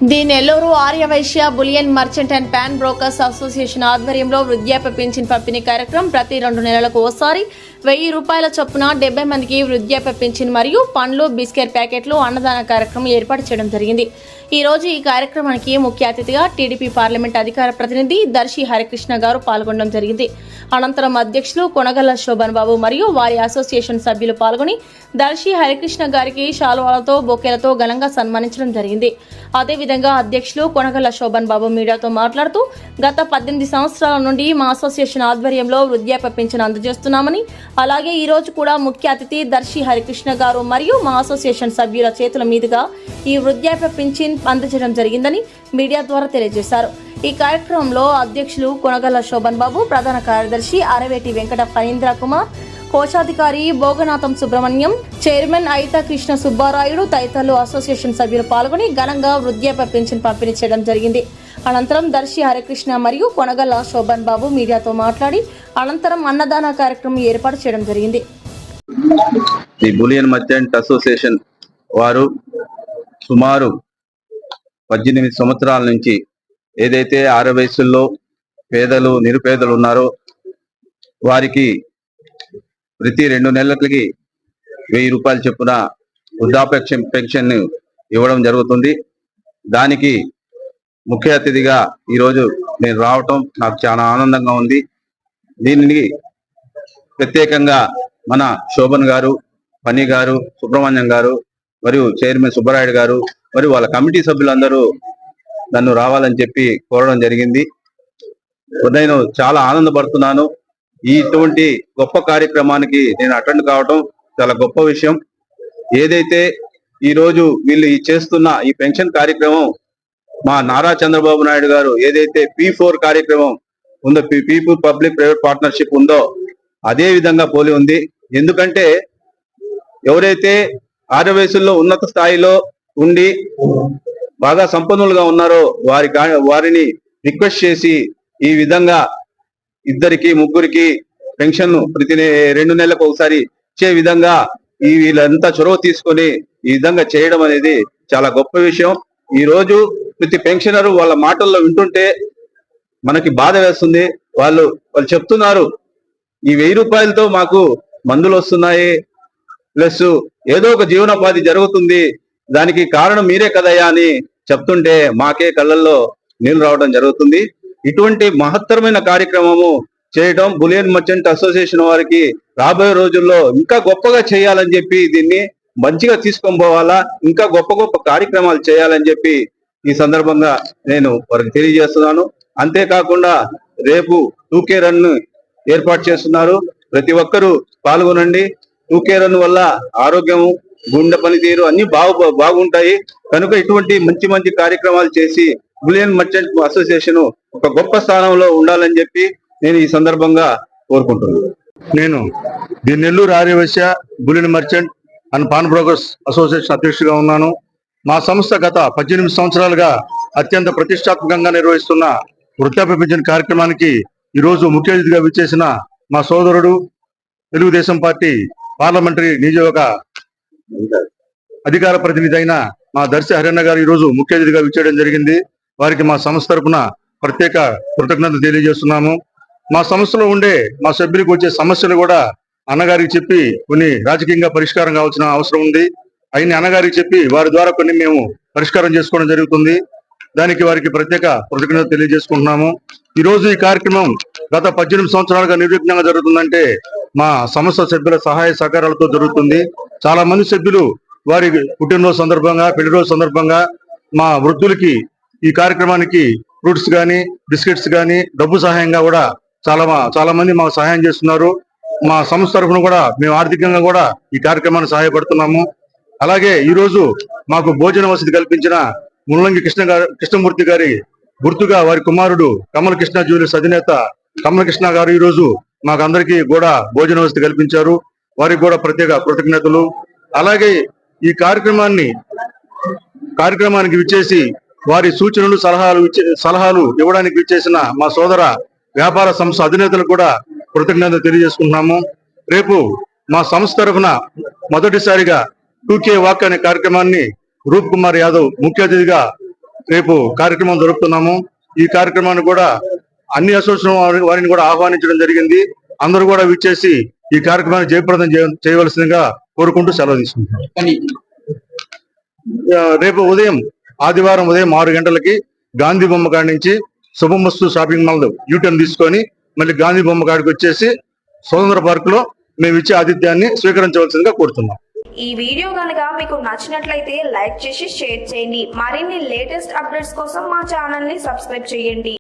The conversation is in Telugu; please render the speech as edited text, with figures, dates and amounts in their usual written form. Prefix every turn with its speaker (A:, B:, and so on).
A: The Nellore Aryavysya bullion merchant and pawn brokers association ఆధ్వర్యంలో వృద్ధాప్య పింఛన్ పంపిణీ కార్యక్రమం ప్రతి 2 నెలలకు ఓసారి 1000 రూపాయల చొప్పున 70 మందికి వృద్ధాప్య పింఛన్ మరియు పండ్లు బిస్కెట్ ప్యాకెట్లు అన్నదాన కార్యక్రమం ఏర్పాటు చేయడం జరిగింది. ఈ రోజు ఈ కార్యక్రమానికి ముఖ్య అతిథిగా టీడీపీ పార్లమెంట్ అధికార ప్రతినిధి దర్శి హరికృష్ణ గారు పాల్గొనడం జరిగింది. అనంతరం అధ్యక్షులు కొనగల్ల శోభన్ బాబు మరియు వారి అసోసియేషన్ సభ్యులు పాల్గొని దర్శి హరికృష్ణ గారికి శాలువాలతో బొకేలతో ఘనంగా సన్మానించడం జరిగింది. అదేవిధంగా అధ్యక్షులు కొనగల్ల శోభన్ బాబు మీడియాతో మాట్లాడుతూ గత 18 సంవత్సరాల నుండి మా అసోసియేషన్ ఆధ్వర్యంలో వృద్ధాప్య పింఛన్ అందజేస్తున్నామని, అలాగే ఈ రోజు కూడా ముఖ్య అతిథి దర్శి హరికృష్ణ గారు మరియు మా అసోసియేషన్ సభ్యుల చేతుల మీదుగా ఈ వృద్ధాప్య పింఛన్ అందజేయడం జరిగిందని మీడియా ద్వారా తెలియజేశారు. ఈ కార్యక్రమంలో అధ్యక్షులు కొనగల్ల శోభన్ బాబు, ప్రధాన కార్యదర్శి అరవేటి వెంకట ఫణీంద్ర కుమార్, కోశాధికారి భోగనాథం సుబ్రహ్మణ్యం, చైర్మన్ అయితా కృష్ణ సుబ్బారాయుడు తదితరులు అసోసియేషన్ సభ్యులు పాల్గొని ఘనంగా వృద్ధాప్య పింఛన్ పంపిణీ చేయడం జరిగింది. అనంతరం దర్శి హరికృష్ణ మరియు కొనగల్ల శోభన్ బాబు మీడియాతో మాట్లాడి అనంతరం అన్నదాన కార్యక్రమం ఏర్పాటు చేయడం జరిగింది.
B: ది బులియన్ మర్చెంట్ అసోసియేషన్ వారు సుమారు 18 సంవత్సరాల నుంచి ఏదైతే 6 వయసుల్లో పేదలు నిరుపేదలు ఉన్నారో వారికి ప్రతి 2 నెలలకి 1000 రూపాయల చొప్పున వృద్ధాప్య పెన్షన్ ఇవ్వడం జరుగుతుంది. దానికి ముఖ్య అతిథిగా ఈరోజు నేను రావటం నాకు చాలా ఆనందంగా ఉంది. దీనిని ప్రత్యేకంగా మన శోభన్ గారు, ఫణి గారు, సుబ్రహ్మణ్యం గారు మరియు చైర్మన్ సుబ్బరాయుడు గారు మరియు వాళ్ళ కమిటీ సభ్యులందరూ నన్ను రావాలని చెప్పి కోరడం జరిగింది. నేను చాలా ఆనందపడుతున్నాను. ఇటువంటి గొప్ప కార్యక్రమానికి నేను అటెండ్ కావడం చాలా గొప్ప విషయం. ఏదైతే ఈరోజు వీళ్ళు చేస్తున్న ఈ పెన్షన్ కార్యక్రమం మా నారా చంద్రబాబు నాయుడు గారు ఏదైతే P4 కార్యక్రమం ఉందో, పీపుల్ పబ్లిక్ ప్రైవేట్ పార్ట్నర్షిప్ ఉందో అదే విధంగా పోలి ఉంది. ఎందుకంటే ఎవరైతే 6 వయసుల్లో ఉన్నత స్థాయిలో ఉండి బాగా సంపన్నులుగా ఉన్నారో వారిని రిక్వెస్ట్ చేసి ఈ విధంగా 2, 3 పెన్షన్ ప్రతి 2 నెలలకు ఒకసారి ఇచ్చే విధంగా వీళ్ళంతా చొరవ తీసుకొని ఈ విధంగా చేయడం అనేది చాలా గొప్ప విషయం. ఈ రోజు ప్రతి పెన్షనరు వాళ్ళ మాటల్లో వింటుంటే మనకి బాధ వేస్తుంది. వాళ్ళు చెప్తున్నారు, ఈ 1000 రూపాయలతో మాకు మందులు వస్తున్నాయి, ప్లస్ ఏదో ఒక జీవనోపాధి జరుగుతుంది, దానికి కారణం మీరే కదయ్యా అని చెప్తుంటే మాకే కళ్ళల్లో నీళ్లు రావడం జరుగుతుంది. ఇటువంటి మహత్తరమైన కార్యక్రమము చేయడం బులియన్ మర్చెంట్ అసోసియేషన్ వారికి రాబోయే రోజుల్లో ఇంకా గొప్పగా చేయాలని చెప్పి, దీన్ని మంచిగా తీసుకొని పోవాలా, ఇంకా గొప్ప గొప్ప కార్యక్రమాలు చేయాలని చెప్పి ఈ సందర్భంగా నేను వారికి తెలియజేస్తున్నాను. అంతేకాకుండా రేపు 2K రన్ ఏర్పాటు చేస్తున్నారు. ప్రతి ఒక్కరూ పాల్గొనండి. 2K రన్ వల్ల ఆరోగ్యము, గుండె పనితీరు అన్ని బాగుంటాయి. కనుక ఇటువంటి మంచి మంచి కార్యక్రమాలు చేసి బులియన్ మర్చెంట్ అసోసియేషన్ ఒక గొప్ప స్థానంలో ఉండాలని చెప్పి నేను ఈ సందర్భంగా కోరుకుంటున్నాను.
C: నేను the Nellore Aryavysya bullion merchant and pawn brokers association అధ్యక్షుడిగా ఉన్నాను. మా సంస్థ గత 18 సంవత్సరాలుగా అత్యంత ప్రతిష్టాత్మకంగా నిర్వహిస్తున్న వృద్ధాప్య పింఛన్ కార్యక్రమానికి ఈరోజు ముఖ్య అతిథిగా విచ్చేసిన మా సోదరుడు తెలుగుదేశం పార్టీ పార్లమెంటరీ నియోజక అధికార ప్రతినిధి అయిన మా దర్శి హరిన్న గారు ఈరోజు ముఖ్య అతిథిగా విచ్చేయడం జరిగింది. వారికి మా సంస్థ తరఫున ప్రత్యేక కృతజ్ఞతలు తెలియజేస్తున్నాము. మా సంస్థలో ఉండే మా సభ్యులకు వచ్చే సమస్యలు కూడా అన్నగారికి చెప్పి కొన్ని రాజకీయంగా పరిష్కారం కావాల్సిన అవసరం ఉంది. అయిన అన్నగారికి చెప్పి వారి ద్వారా కొన్ని మేము పరిష్కారం చేసుకోవడం జరుగుతుంది. దానికి వారికి ప్రత్యేక కృతజ్ఞతలు తెలియజేసుకుంటున్నాము. ఈ రోజు ఈ కార్యక్రమం గత 18 సంవత్సరాలుగా నిర్విఘ్నంగా జరుగుతుందంటే మా సంస్థ సభ్యుల సహాయ సహకారాలతో జరుగుతుంది. చాలా మంది సభ్యులు వారి పుట్టినరోజు సందర్భంగా, పెళ్లి రోజు సందర్భంగా మా వృద్ధులకి ఈ కార్యక్రమానికి ఫ్రూట్స్ కానీ, బిస్కెట్స్ కానీ, డబ్బు సహాయంగా కూడా చాలా మంది మాకు సహాయం చేస్తున్నారు. మా సంస్థ తరఫున కూడా మేము ఆర్థికంగా కూడా ఈ కార్యక్రమాన్ని సహాయపడుతున్నాము. అలాగే ఈ రోజు మాకు భోజన వసతి కల్పించిన ముల్లంగి కృష్ణమూర్తి గారి గుర్తుగా వారి కుమారుడు కమల కృష్ణ జ్యువెలర్స్ అధినేత కమల కృష్ణ గారు ఈ రోజు మాకందరికీ కూడా భోజన వసతి కల్పించారు. వారికి కూడా ప్రత్యేక కృతజ్ఞతలు. అలాగే ఈ కార్యక్రమానికి విచ్చేసి వారి సూచనలు సలహాలు ఇవ్వడానికి విచ్చేసిన మా సోదర వ్యాపార సంస్థ అధినేతలకు కూడా కృతజ్ఞతలు తెలియజేసుకుంటున్నాము. రేపు మా సంస్థ తరఫున మొదటిసారిగా 2K వాక్ అనే కార్యక్రమాన్ని రూప్ కుమార్ యాదవ్ ముఖ్య అతిథిగా రేపు కార్యక్రమం జరుపుతున్నాము. ఈ కార్యక్రమాన్ని కూడా అన్ని అసోసియేషన్ వారిని కూడా ఆహ్వానించడం జరిగింది. అందరూ కూడా విచ్చేసి ఈ కార్యక్రమాన్ని జయప్రదం చేయవలసిందిగా కోరుకుంటూ సెలవు తీసుకుంటున్నాం. రేపు ఆదివారం ఉదయం 6 గంటలకి గాంధీ బొమ్మ కాడి నుంచి శుభమస్తు షాపింగ్ మాల్ యూటర్న్ తీసుకొని మళ్ళీ గాంధీ బొమ్మ కాడికి వచ్చేసి స్వతంత్ర పార్క్ లో మేము ఇచ్చే ఆతిథ్యాన్ని స్వీకరించవలసిందిగా కోరుతున్నాం.
D: ఈ వీడియో కనుక మీకు నచ్చినట్లయితే లైక్ చేసి షేర్ చేయండి. మరిన్ని లేటెస్ట్ అప్డేట్స్ కోసం మా ఛానల్ ని సబ్స్క్రైబ్ చేయండి.